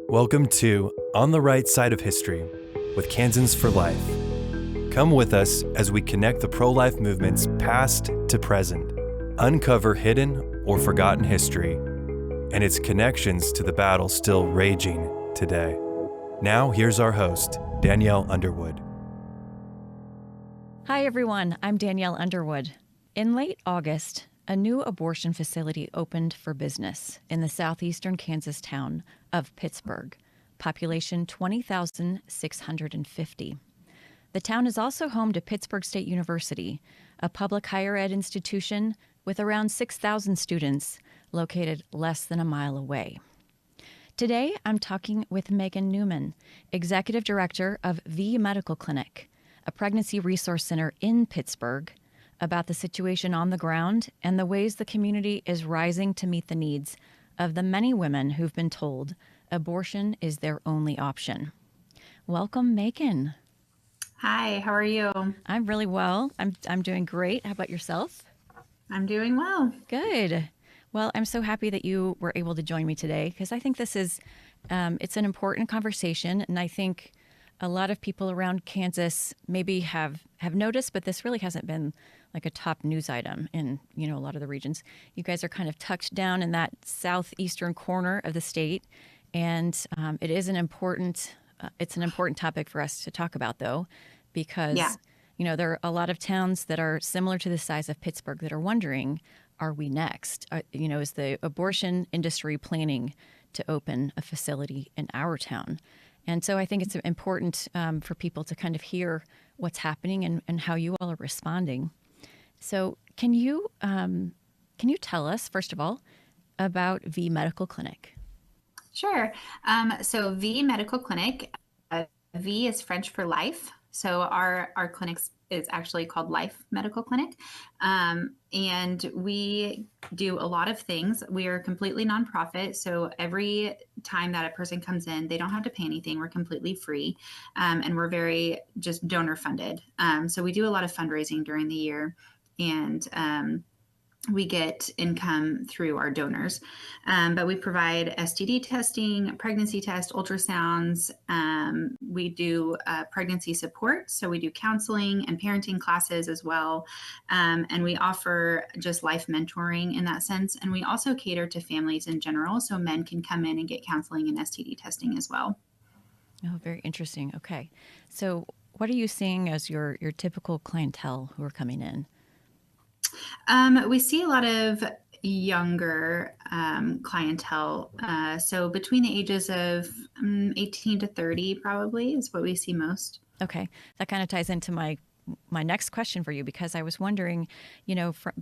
Welcome to On the Right Side of History with Kansans for Life. Come with us as we connect the pro-life movement's past to present, uncover hidden or forgotten history, and its connections to the battle still raging today. Now, here's our host, Danielle Underwood. Hi, everyone. I'm Danielle Underwood. In late August, a new abortion facility opened for business in the southeastern Kansas town of Pittsburg, population 20,650. The town is also home to Pittsburg State University, a public higher ed institution with around 6,000 students located less than a mile away. Today, I'm talking with Megan Newman, Executive Director of Vie Medical Clinic, a pregnancy resource center in Pittsburg, about the situation on the ground and the ways the community is rising to meet the needs of the many women who've been told abortion is their only option. Welcome, Megan. Hi, how are you? I'm really well. I'm doing great. How about yourself? I'm doing well. Good. Well, I'm so happy that you were able to join me today because I think this is, it's an important conversation, and I think a lot of people around Kansas maybe have noticed, but this really hasn't been like a top news item in, a lot of the regions. You guys are kind of tucked down in that southeastern corner of the state, and it is an important topic for us to talk about, though, because there are a lot of towns that are similar to the size of Pittsburgh that are wondering, are we next? Is the abortion industry planning to open a facility in our town? And so I think it's important for people to kind of hear what's happening and how you all are responding. So can you tell us, first of all, about Vie Medical Clinic? Sure. So Vie Medical Clinic, Vie is French for life. So our clinic is actually called Life Medical Clinic. And we do a lot of things. We are completely nonprofit. So every time that a person comes in, they don't have to pay anything. We're completely free. And we're very just donor funded. So we do a lot of fundraising during the year, and we get income through our donors. But we provide STD testing, pregnancy test, ultrasounds. We do pregnancy support. So we do counseling and parenting classes as well. And we offer just life mentoring in that sense. And we also cater to families in general. So men can come in and get counseling and STD testing as well. Oh, very interesting. Okay. So what are you seeing as your typical clientele who are coming in? We see a lot of younger clientele. So between the ages of 18 to 30 probably is what we see most. Okay. That kind of ties into my next question for you, because I was wondering,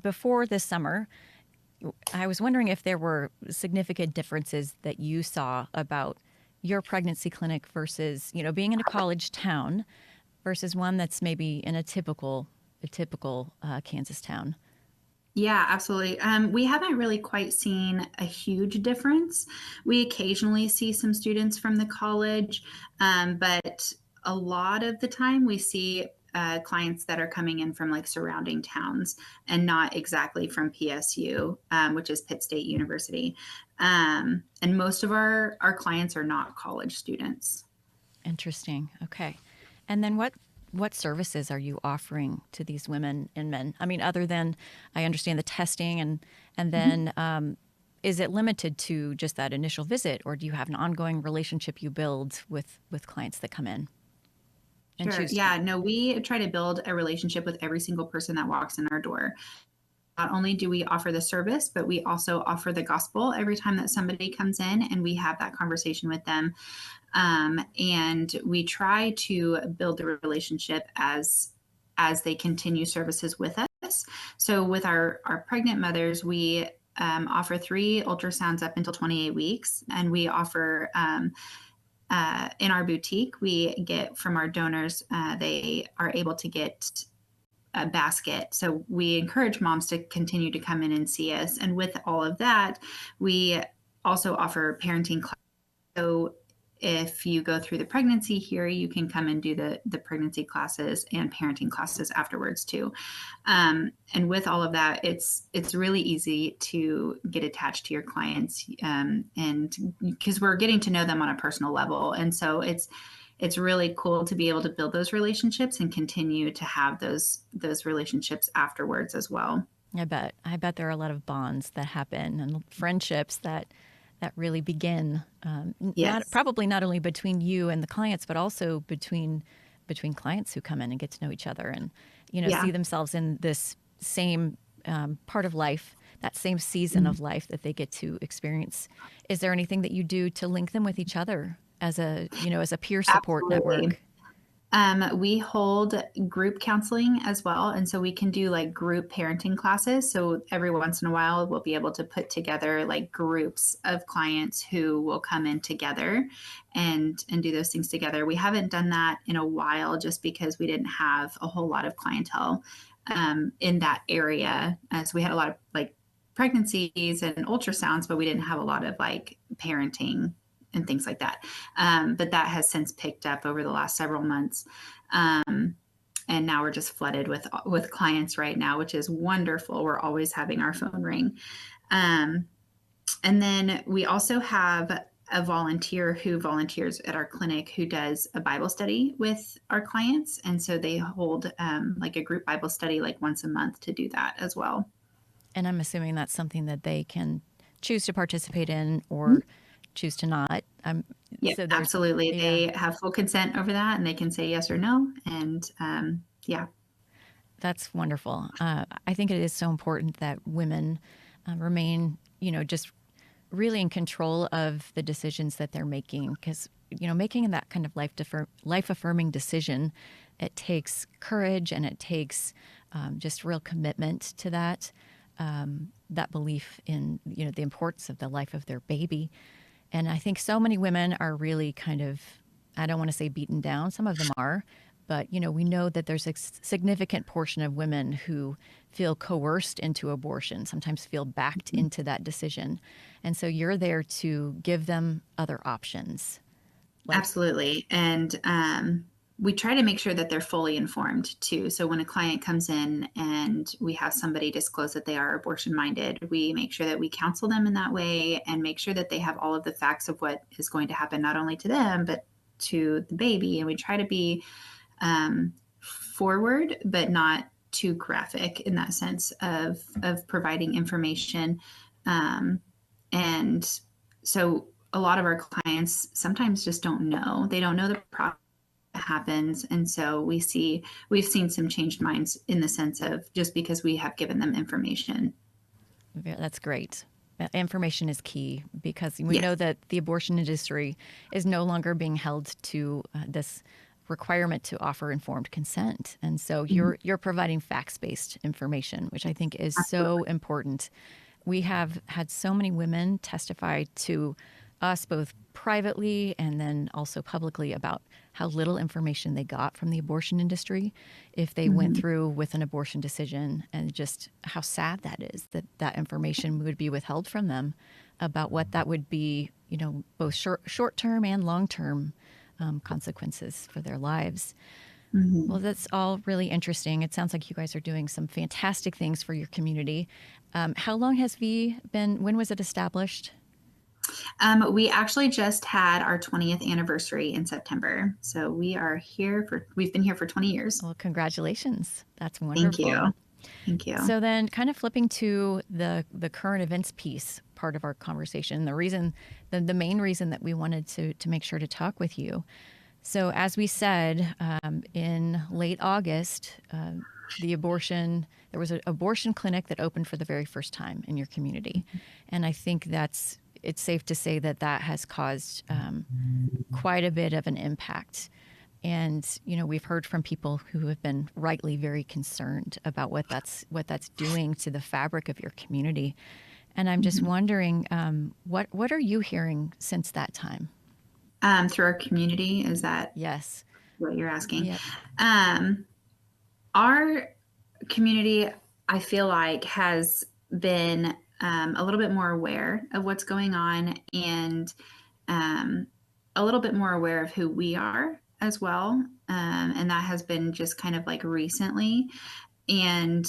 before this summer, I was wondering if there were significant differences that you saw about your pregnancy clinic versus, being in a college town versus one that's maybe in a typical Kansas town. Yeah, absolutely. We haven't really quite seen a huge difference. We occasionally see some students from the college, but a lot of the time we see clients that are coming in from like surrounding towns and not exactly from PSU, which is Pitt State University. And most of our clients are not college students. Interesting. Okay. And then what services are you offering to these women and men? I mean, other than, I understand the testing and then is it limited to just that initial visit, or do you have an ongoing relationship you build with clients that come in? Sure. Yeah, no, we try to build a relationship with every single person that walks in our door. Not only do we offer the service, but we also offer the gospel every time that somebody comes in, and we have that conversation with them. And we try to build the relationship as they continue services with us. So with our pregnant mothers, we offer 3 ultrasounds up until 28 weeks. And we offer in our boutique, we get from our donors, they are able to get a basket. So we encourage moms to continue to come in and see us. And with all of that, we also offer parenting classes. So if you go through the pregnancy here, you can come and do the pregnancy classes and parenting classes afterwards too. And with all of that, it's really easy to get attached to your clients, and because we're getting to know them on a personal level. And so it's really cool to be able to build those relationships and continue to have those relationships afterwards as well. I bet there are a lot of bonds that happen and friendships that really begin. Yes. Probably not only between you and the clients, but also between clients who come in and get to know each other and see themselves in this same part of life, that same season of life that they get to experience. Is there anything that you do to link them with each other as a peer support Absolutely. network? We hold group counseling as well. And so we can do like group parenting classes. So every once in a while, we'll be able to put together like groups of clients who will come in together and do those things together. We haven't done that in a while just because we didn't have a whole lot of clientele in that area. So we had a lot of like pregnancies and ultrasounds, but we didn't have a lot of like parenting and things like that. But that has since picked up over the last several months. And now we're just flooded with clients right now, which is wonderful. We're always having our phone ring. And then we also have a volunteer who volunteers at our clinic who does a Bible study with our clients. And so they hold like a group Bible study like once a month to do that as well. And I'm assuming that's something that they can choose to participate in or choose to not. Yeah, so absolutely. Yeah. They have full consent over that and they can say yes or no. And yeah. That's wonderful. I think it is so important that women remain, just really in control of the decisions that they're making, because, making that kind of life-affirming decision, it takes courage and it takes just real commitment to that belief in, the importance of the life of their baby. And I think so many women are really kind of, I don't want to say beaten down, some of them are, but, we know that there's a significant portion of women who feel coerced into abortion, sometimes feel backed into that decision. And so you're there to give them other options. Absolutely. And we try to make sure that they're fully informed too. So when a client comes in and we have somebody disclose that they are abortion minded, we make sure that we counsel them in that way and make sure that they have all of the facts of what is going to happen, not only to them, but to the baby. And we try to be forward, but not too graphic in that sense of providing information. And so a lot of our clients sometimes just don't know. They don't know the process that happens. And so we've seen some changed minds in the sense of just because we have given them information. That's great. Information is key because we know that the abortion industry is no longer being held to this requirement to offer informed consent. And so you're providing facts-based information, which I think is so important. We have had so many women testify to us both privately and then also publicly about how little information they got from the abortion industry if they went through with an abortion decision, and just how sad that is that information would be withheld from them about what that would be, both short-term and long-term consequences for their lives. Well, that's all really interesting. It sounds like you guys are doing some fantastic things for your community. How long has Vie been? When was it established? We actually just had our 20th anniversary in September. So we've been here for 20 years. Well, congratulations. That's wonderful. Thank you. So then kind of flipping to the current events piece part of our conversation, the main reason that we wanted to make sure to talk with you. So as we said, in late August, there was an abortion clinic that opened for the very first time in your community. And I think it's safe to say that has caused quite a bit of an impact. And, we've heard from people who have been rightly very concerned about what that's doing to the fabric of your community. And I'm just wondering, what are you hearing since that time? Through our community, is that yes what you're asking? Yep. Our community, I feel like, has been a little bit more aware of what's going on, and a little bit more aware of who we are as well. And that has been just kind of like recently. And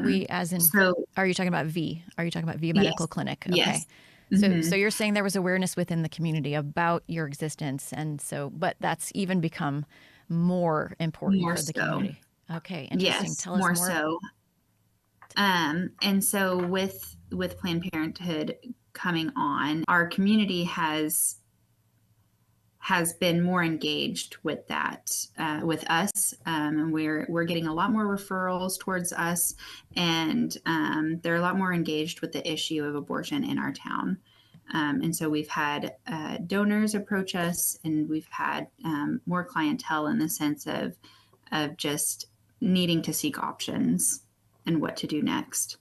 We, as in, so are you talking about V? Are you talking about Vie yes, Medical Clinic? yes. Okay. So you're saying there was awareness within the community about your existence, and so, but that's even become more important More for the so. community. Okay, interesting. Yes, Tell us more more. so. And so with Planned Parenthood coming on, our community has been more engaged with that, with us, and we're getting a lot more referrals towards us, and they're a lot more engaged with the issue of abortion in our town. And so we've had donors approach us, and we've had more clientele in the sense of just needing to seek options and what to do next.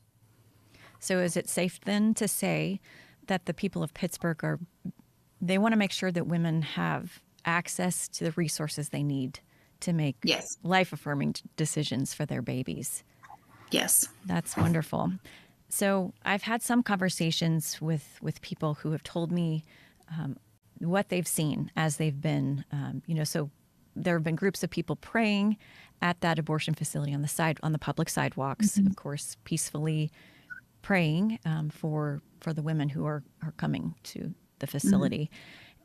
So is it safe then to say that the people of Pittsburgh they want to make sure that women have access to the resources they need to make Yes. life-affirming decisions for their babies? Yes. That's wonderful. So I've had some conversations with people who have told me what they've seen as they've been, so there have been groups of people praying at that abortion facility on the public sidewalks, of course, peacefully praying for the women who are coming to the facility.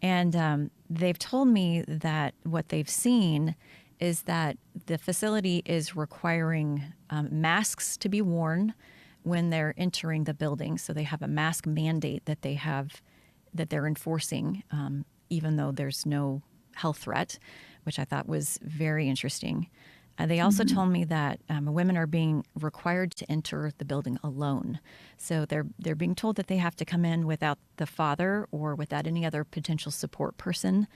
And they've told me that what they've seen is that the facility is requiring masks to be worn when they're entering the building. So they have a mask mandate that they're enforcing, even though there's no health threat, which I thought was very interesting. They also told me that women are being required to enter the building alone. So they're being told that they have to come in without the father or without any other potential support person,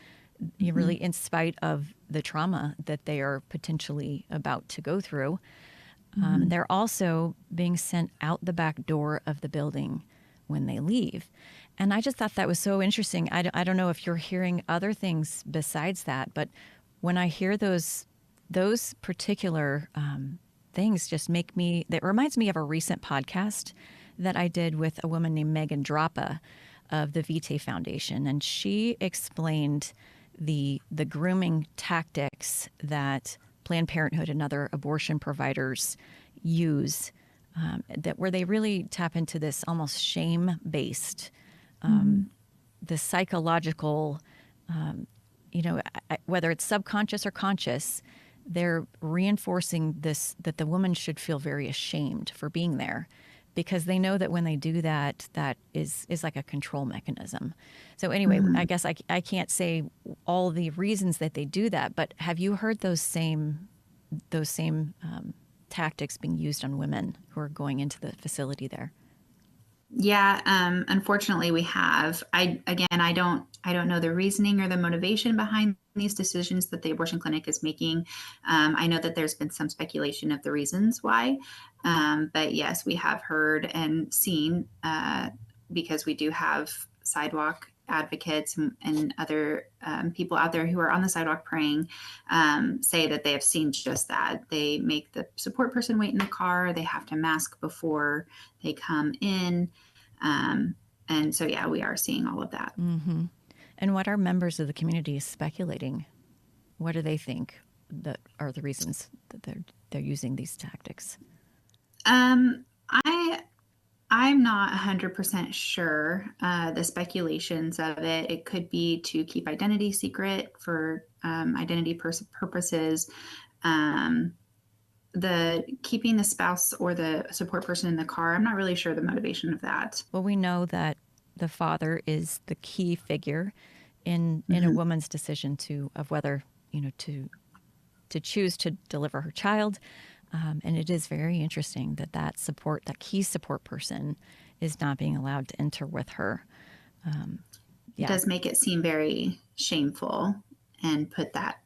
really in spite of the trauma that they are potentially about to go through. They're also being sent out the back door of the building when they leave. And I just thought that was so interesting. I don't know if you're hearing other things besides that, but when I hear those particular things just that reminds me of a recent podcast that I did with a woman named Megan Droppa of the Vitae Foundation. And she explained the grooming tactics that Planned Parenthood and other abortion providers use, where they really tap into this almost shame-based, the psychological, whether it's subconscious or conscious, they're reinforcing this, that the woman should feel very ashamed for being there, because they know that when they do that, that is like a control mechanism. So anyway, I guess I can't say all the reasons that they do that, but have you heard those same tactics being used on women who are going into the facility there? Yeah, unfortunately we have. I don't know the reasoning or the motivation behind these decisions that the abortion clinic is making. I know that there's been some speculation of the reasons why. But yes, we have heard and seen, because we do have Sidewalk Advocates and other people out there who are on the sidewalk praying, say that they have seen just that. They make the support person wait in the car. They have to mask before they come in. And so, yeah, we are seeing all of that. Mm-hmm. And what are members of the community speculating? What do they think that are the reasons that they're using these tactics? I'm not 100% sure the speculations of it. It could be to keep identity secret for identity purposes. The keeping the spouse or the support person in the car, I'm not really sure the motivation of that. Well, we know that the father is the key figure in a woman's decision of whether to choose to deliver her child. And it is very interesting that key support person is not being allowed to enter with her. It does make it seem very shameful and put that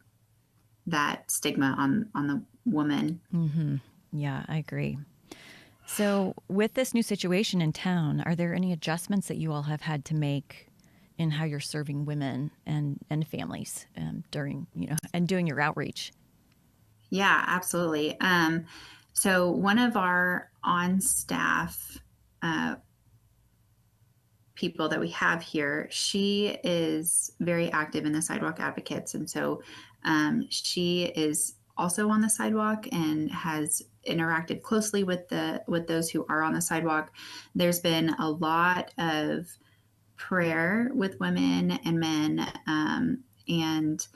stigma on the woman. Mm-hmm. Yeah, I agree. So with this new situation in town, are there any adjustments that you all have had to make in how you're serving women and families during, and doing your outreach? Yeah, absolutely. So one of our on staff people that we have here, she is very active in the Sidewalk Advocates. And so she is also on the sidewalk and has interacted closely with those who are on the sidewalk. There's been a lot of prayer with women and men. And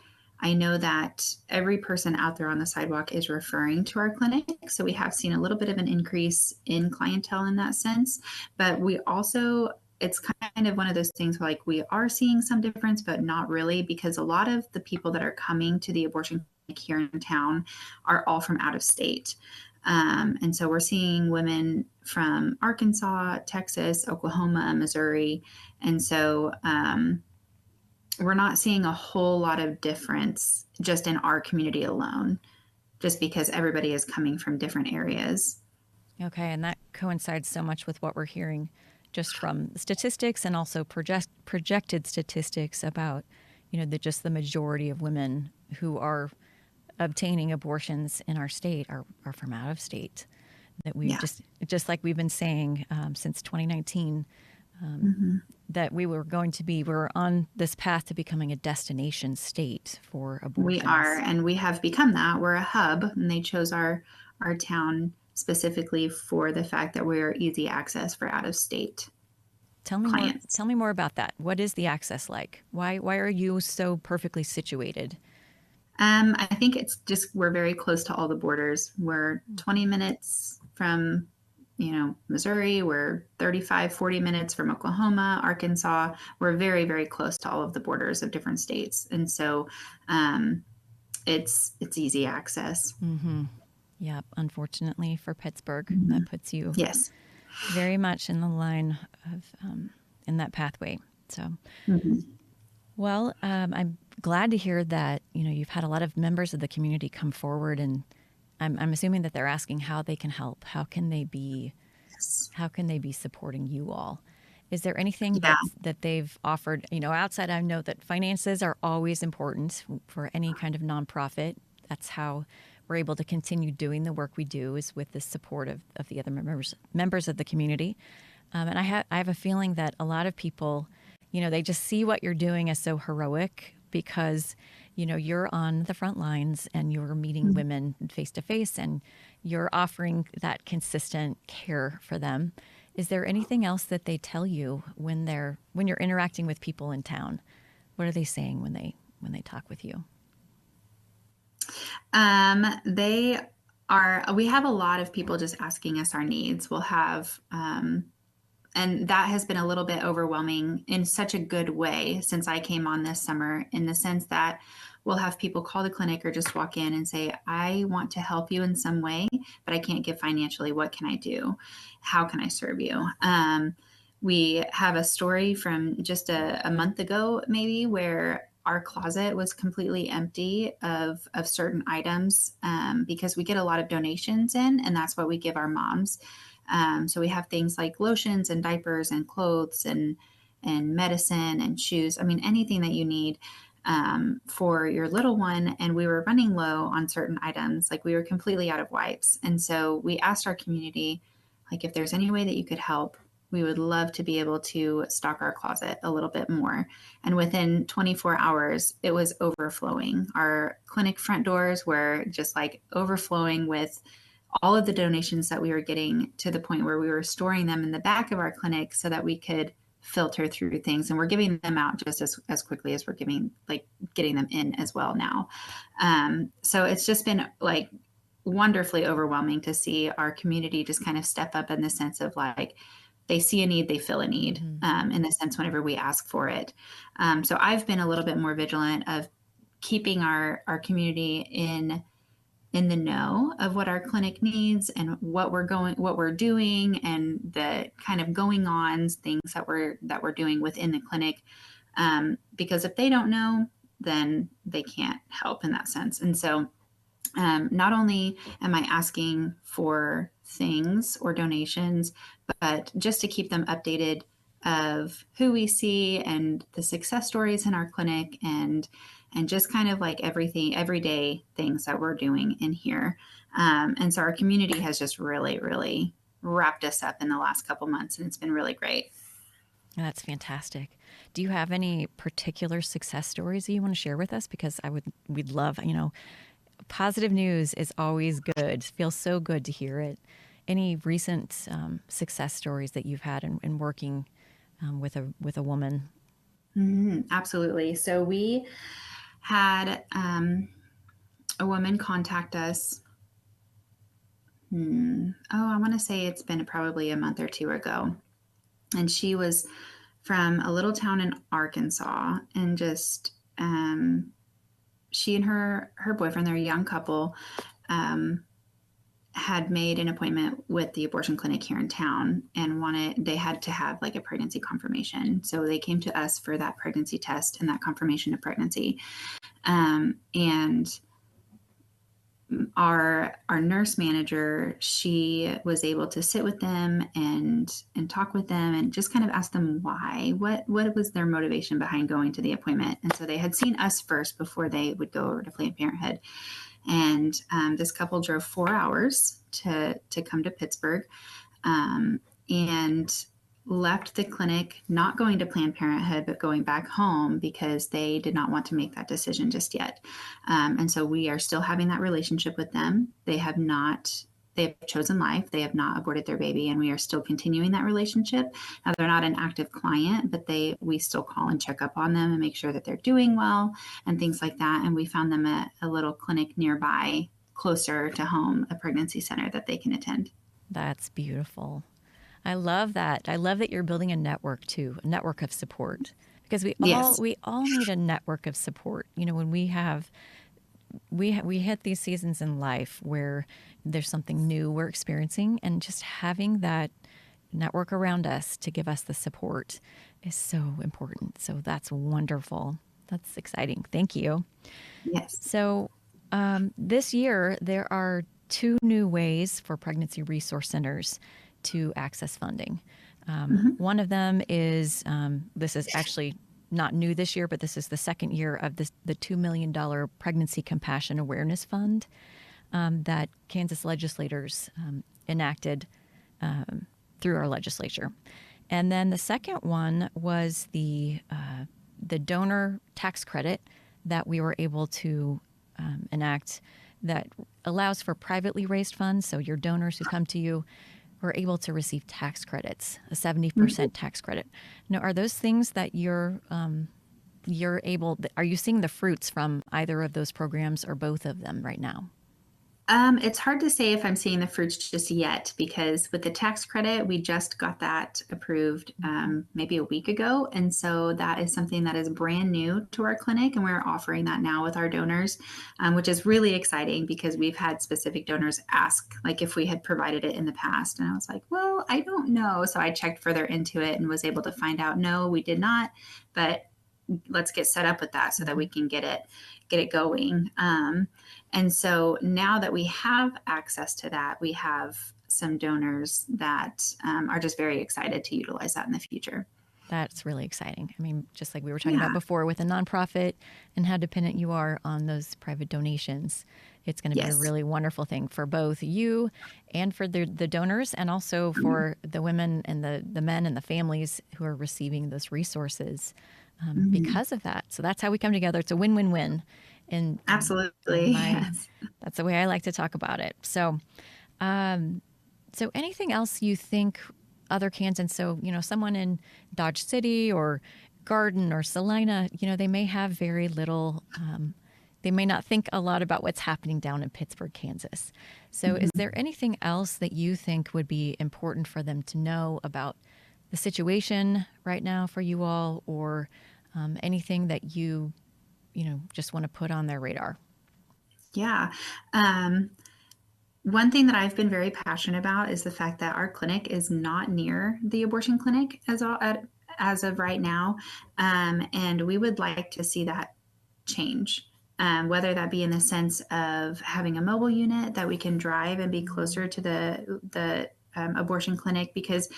I know that every person out there on the sidewalk is referring to our clinic. So we have seen a little bit of an increase in clientele in that sense. But we also, it's kind of one of those things where like we are seeing some difference, but not really, because a lot of the people that are coming to the abortion clinic here in town are all from out of state. And so we're seeing women from Arkansas, Texas, Oklahoma, Missouri. And so we're not seeing a whole lot of difference just in our community alone, just because everybody is coming from different areas. Okay, and that coincides so much with what we're hearing just from statistics and also projected statistics about, just the majority of women who are obtaining abortions in our state are from out of state. That we just like we've been saying since 2019, that we're on this path to becoming a destination state for abortions. We are, and we have become that. We're a hub, and they chose our town specifically for the fact that we're easy access for out of state. Tell me more about that. What is the access like? Why are you so perfectly situated? I think it's just we're very close to all the borders. We're 20 minutes from, Missouri. We're 35, 40 minutes from Oklahoma, Arkansas. We're very, very close to all of the borders of different states. And so it's easy access. Mm-hmm. Yeah, unfortunately for Pittsburgh, that puts you very much in the line of in that pathway. So, well, I'm glad to hear that you've had a lot of members of the community come forward, and I'm assuming that they're asking how they can help. How can they be supporting you all? Is there anything that they've offered? Outside, I know that finances are always important for any kind of nonprofit. That's how we're able to continue doing the work we do, is with the support of the other members of the community. And I have a feeling that a lot of people, they just see what you're doing as so heroic because, you're on the front lines and you're meeting women face to face and you're offering that consistent care for them. Is there anything else that they tell you when you're interacting with people in town? What are they saying when they talk with you? We have a lot of people just asking us our needs. We'll have, and that has been a little bit overwhelming in such a good way since I came on this summer, in the sense that we'll have people call the clinic or just walk in and say, I want to help you in some way, but I can't give financially. What can I do? How can I serve you? We have a story from just a month ago, maybe, where our closet was completely empty of certain items because we get a lot of donations in, and that's what we give our moms. So we have things like lotions and diapers and clothes and medicine and shoes. I mean, anything that you need for your little one. And we were running low on certain items. Like, we were completely out of wipes. And so we asked our community, like, if there's any way that you could help, we would love to be able to stock our closet a little bit more. And within 24 hours, it was overflowing. Our clinic front doors were just like overflowing with all of the donations that we were getting, to the point where we were storing them in the back of our clinic so that we could filter through things. And we're giving them out just as quickly as we're getting them in as well now. So it's just been like wonderfully overwhelming to see our community just kind of step up, in the sense of like, they see a need, they fill a need, in the sense whenever we ask for it. So I've been a little bit more vigilant of keeping our community in the know of what our clinic needs and what we're doing, and the kind of going on things that we're doing within the clinic. Because if they don't know, then they can't help in that sense. And so not only am I asking for things or donations, but just to keep them updated of who we see and the success stories in our clinic, and just kind of like everyday things that we're doing in here. And so our community has just really, really wrapped us up in the last couple months, and it's been really great. That's fantastic. Do you have any particular success stories that you want to share with us? Because we'd love, positive news is always good. It feels so good to hear it. Any recent success stories that you've had in working with a woman? Absolutely. So we had a woman contact us. I want to say it's been probably a month or two ago. And she was from a little town in Arkansas, and just she and her boyfriend, they're a young couple, had made an appointment with the abortion clinic here in town, and they had to have like a pregnancy confirmation. So they came to us for that pregnancy test and that confirmation of pregnancy. And our nurse manager, she was able to sit with them and talk with them and just kind of ask them why, what was their motivation behind going to the appointment. And so they had seen us first before they would go over to Planned Parenthood. And this couple drove 4 hours to come to Pittsburg, and left the clinic, not going to Planned Parenthood, but going back home because they did not want to make that decision just yet. And so we are still having that relationship with them. They have chosen life. They have not aborted their baby, and we are still continuing that relationship. Now, they're not an active client, but we still call and check up on them and make sure that they're doing well and things like that. And we found them a little clinic nearby, closer to home, a pregnancy center that they can attend. That's beautiful. I love that. I love that you're building a network too, a network of support, because we all need a network of support. When we hit these seasons in life where there's something new we're experiencing, and just having that network around us to give us the support is so important. So that's wonderful. That's exciting. Thank you. Yes. So this year, there are 2 new ways for pregnancy resource centers to access funding. One of them is, this is actually not new this year, but this is the second year of the $2 million Pregnancy Compassion Awareness Fund that Kansas legislators enacted through our legislature. And then the second one was the donor tax credit that we were able to enact that allows for privately raised funds. So your donors who come to you are able to receive tax credits, a 70% tax credit. Now, are those things that are you seeing the fruits from either of those programs or both of them right now? It's hard to say if I'm seeing the fruits just yet, because with the tax credit, we just got that approved maybe a week ago. And so that is something that is brand new to our clinic, and we're offering that now with our donors, which is really exciting because we've had specific donors ask like if we had provided it in the past. And I was like, well, I don't know. So I checked further into it and was able to find out, no, we did not, but let's get set up with that so that we can get it going. And so now that we have access to that, we have some donors that are just very excited to utilize that in the future. That's really exciting. I mean, just like we were talking about before with a nonprofit and how dependent you are on those private donations, it's going to be a really wonderful thing for both you and for the donors, and also for the women and the men and the families who are receiving those resources because of that. So that's how we come together. It's a win-win-win. And absolutely, that's the way I like to talk about it. So, so anything else you think other Kansans? So someone in Dodge City or Garden or Salina, they may have very little. They may not think a lot about what's happening down in Pittsburg, Kansas. So, is there anything else that you think would be important for them to know about the situation right now for you all, or anything that you just want to put on their radar? Yeah. One thing that I've been very passionate about is the fact that our clinic is not near the abortion clinic as of right now. And we would like to see that change, whether that be in the sense of having a mobile unit that we can drive and be closer to the abortion clinic. Because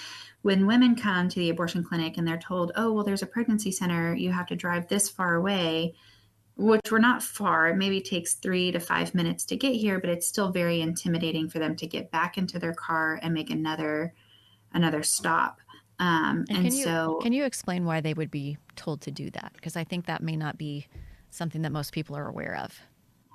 when women come to the abortion clinic and they're told, oh, well, there's a pregnancy center, you have to drive this far away, which we're not far. It maybe takes 3 to 5 minutes to get here, but it's still very intimidating for them to get back into their car and make another stop. Can you explain why they would be told to do that? Because I think that may not be something that most people are aware of.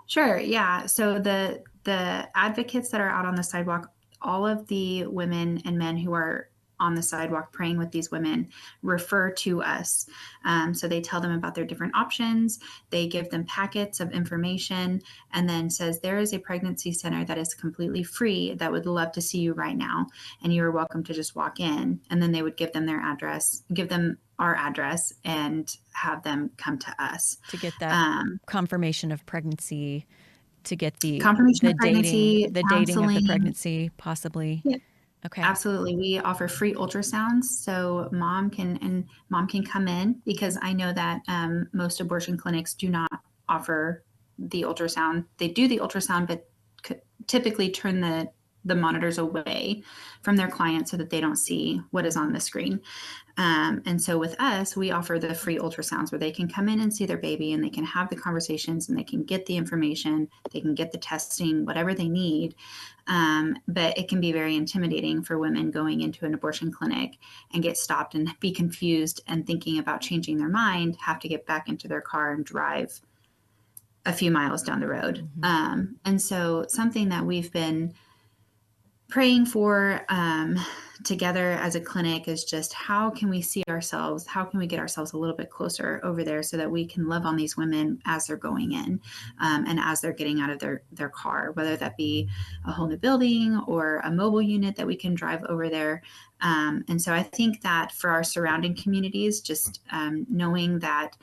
Sure. Yeah. So the advocates that are out on the sidewalk, all of the women and men who are on the sidewalk praying with these women refer to us. So they tell them about their different options. They give them packets of information and then says, there is a pregnancy center that is completely free that would love to see you right now. And you are welcome to just walk in. And then they would give them their address, give them our address, and have them come to us. To get that confirmation of pregnancy, to get the confirmation of pregnancy, the dating of the pregnancy, possibly. Yeah. Okay. Absolutely. We offer free ultrasounds, so mom can come in, because I know that most abortion clinics do not offer the ultrasound. They do the ultrasound, but typically turn the monitors away from their clients so that they don't see what is on the screen. And so with us, we offer the free ultrasounds where they can come in and see their baby, and they can have the conversations, and they can get the information, they can get the testing, whatever they need. But it can be very intimidating for women going into an abortion clinic and get stopped and be confused and thinking about changing their mind, have to get back into their car and drive a few miles down the road. Mm-hmm. And so something that we've been praying for together as a clinic is just, how can we see ourselves? How can we get ourselves a little bit closer over there so that we can love on these women as they're going in and as they're getting out of their car, whether that be a whole new building or a mobile unit that we can drive over there. And so I think that for our surrounding communities, just knowing that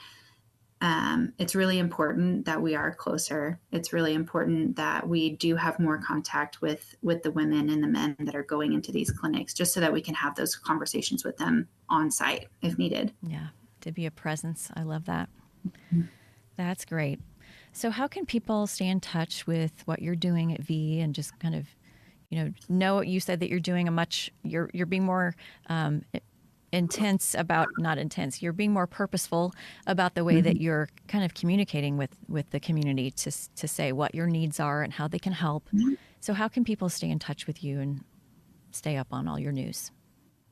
it's really important that we are closer. It's really important that we do have more contact with the women and the men that are going into these clinics, just so that we can have those conversations with them on site if needed. Yeah, to be a presence. I love that. Mm-hmm. That's great. So how can people stay in touch with what you're doing at Vie and just kind of, know you said that you're doing you're being more you're being more purposeful about the way mm-hmm. that you're kind of communicating with the community to say what your needs are and how they can help. Mm-hmm. So how can people stay in touch with you and stay up on all your news?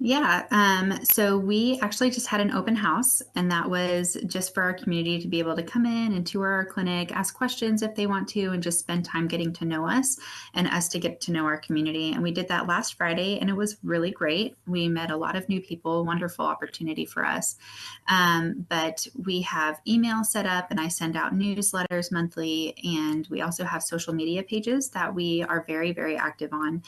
Yeah. So we actually just had an open house, and that was just for our community to be able to come in and tour our clinic, ask questions if they want to, and just spend time getting to know us and us to get to know our community. And we did that last Friday, and it was really great. We met a lot of new people, wonderful opportunity for us. But we have email set up, and I send out newsletters monthly. And we also have social media pages that we are very, very active on.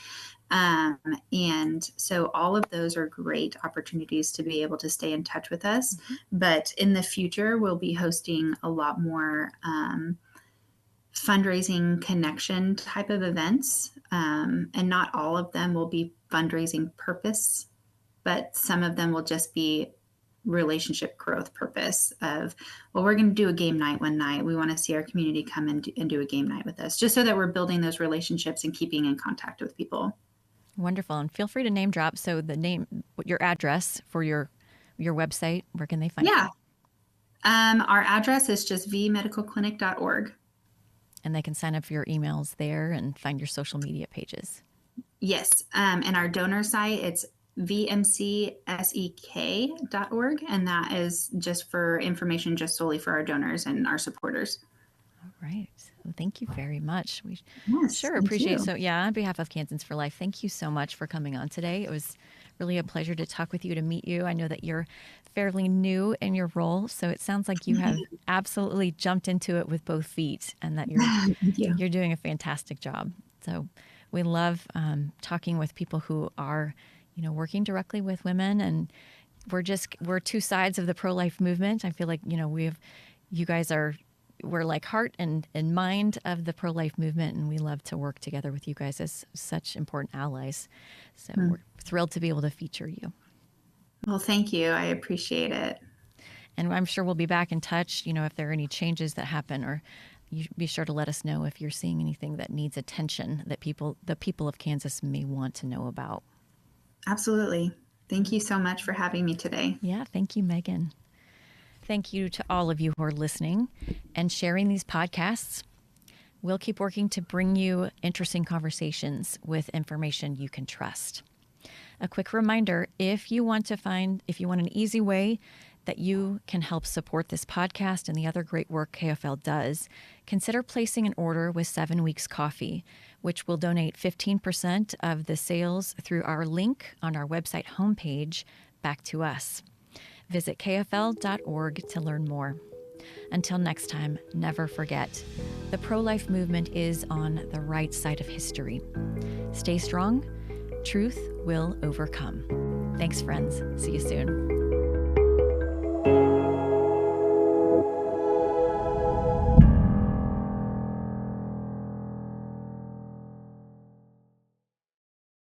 And so all of those are great opportunities to be able to stay in touch with us. Mm-hmm. But in the future, we'll be hosting a lot more fundraising connection type of events. And not all of them will be fundraising purpose, but some of them will just be relationship growth purpose of, well, we're going to do a game night one night. We want to see our community come and do a game night with us, just so that we're building those relationships and keeping in contact with people. Wonderful. And feel free to name drop. So your address for your website, where can they find you? Our address is just viemedicalclinic.org. And they can sign up for your emails there and find your social media pages. Yes. And our donor site, it's vmcsek.org. And that is just for information, just solely for our donors and our supporters. All right. Well, thank you very much. We yes, sure appreciate it. So yeah, on behalf of Kansans for Life, thank you so much for coming on today. It was really a pleasure to talk with you, to meet you. I know that you're fairly new in your role, so it sounds like you have absolutely jumped into it with both feet, and that you're doing a fantastic job. So we love talking with people who are, working directly with women, and we're two sides of the pro-life movement. I feel like, we're like heart and mind of the pro-life movement, and we love to work together with you guys as such important allies. So we're thrilled to be able to feature you. Well, thank you. I appreciate it. And I'm sure we'll be back in touch, if there are any changes that happen, or you be sure to let us know if you're seeing anything that needs attention that the people of Kansas may want to know about. Absolutely. Thank you so much for having me today. Yeah. Thank you, Megan. Thank you to all of you who are listening and sharing these podcasts. We'll keep working to bring you interesting conversations with information you can trust. A quick reminder, if you want an easy way that you can help support this podcast and the other great work KFL does, consider placing an order with 7 Weeks Coffee, which will donate 15% of the sales through our link on our website homepage back to us. Visit kfl.org to learn more. Until next time, never forget, the pro-life movement is on the right side of history. Stay strong. Truth will overcome. Thanks, friends. See you soon.